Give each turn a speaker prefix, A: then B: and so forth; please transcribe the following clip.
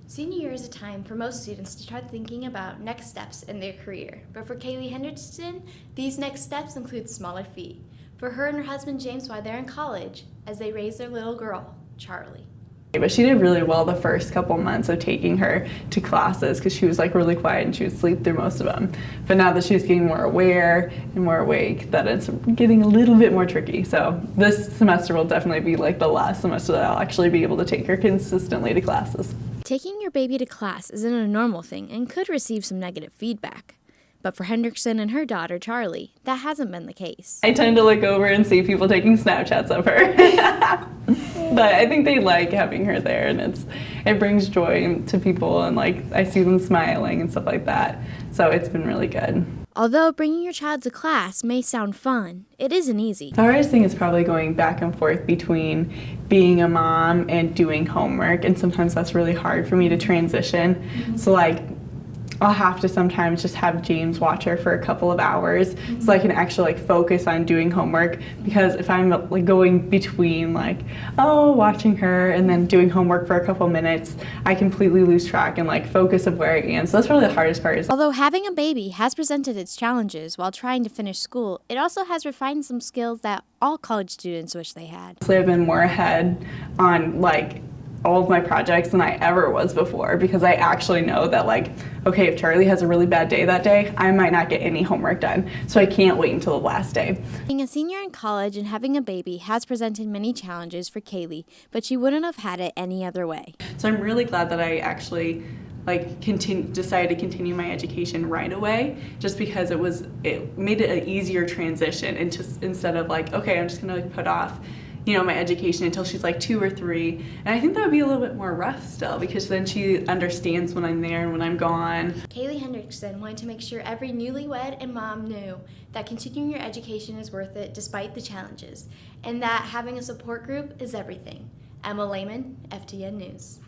A: Senior year is a time for most students to start thinking about next steps in their career. But for Kaylee Henderson, these next steps include smaller feet. For her and her husband James, while they're in college, as they raise their little girl, Charlie.
B: But she did really well the first couple months of taking her to classes because she was like really quiet and she would sleep through most of them. But now that she's getting more aware and more awake, that it's getting a little bit more tricky. So this semester will definitely be like the last semester that I'll actually be able to take her consistently to classes.
A: Taking your baby to class isn't a normal thing and could receive some negative feedback. But for Henderson and her daughter, Charlie, that hasn't been the case.
B: I tend to look over and see people taking Snapchats of her. But I think they like having her there, and it brings joy to people, and like I see them smiling and stuff like that. So it's been really good.
A: Although bringing your child to class may sound fun, it isn't easy.
B: The hardest thing is probably going back and forth between being a mom and doing homework, and sometimes that's really hard for me to transition. Mm-hmm. So like I'll have to sometimes just have James watch her for a couple of hours so I can actually like focus on doing homework, because if I'm like going between like, oh, watching her and then doing homework for a couple minutes, I completely lose track and like focus of where I am. So that's really the hardest part.
A: Although having a baby has presented its challenges while trying to finish school, it also has refined some skills that all college students wish they had.
B: So I've been more ahead on like all of my projects than I ever was before, because I actually know that like, okay, if Charlie has a really bad day that day, I might not get any homework done. So I can't wait until the last day.
A: Being a senior in college and having a baby has presented many challenges for Kaylee, but she wouldn't have had it any other way.
B: So I'm really glad that I actually decided to continue my education right away, just because it made it an easier transition into, instead of like, okay, I'm just gonna like put off my education until she's like 2 or 3. And I think that would be a little bit more rough still, because then she understands when I'm there and when I'm gone.
A: Kaylee Henderson wanted to make sure every newlywed and mom knew that continuing your education is worth it despite the challenges, and that having a support group is everything. Emma Lehman, FTN News.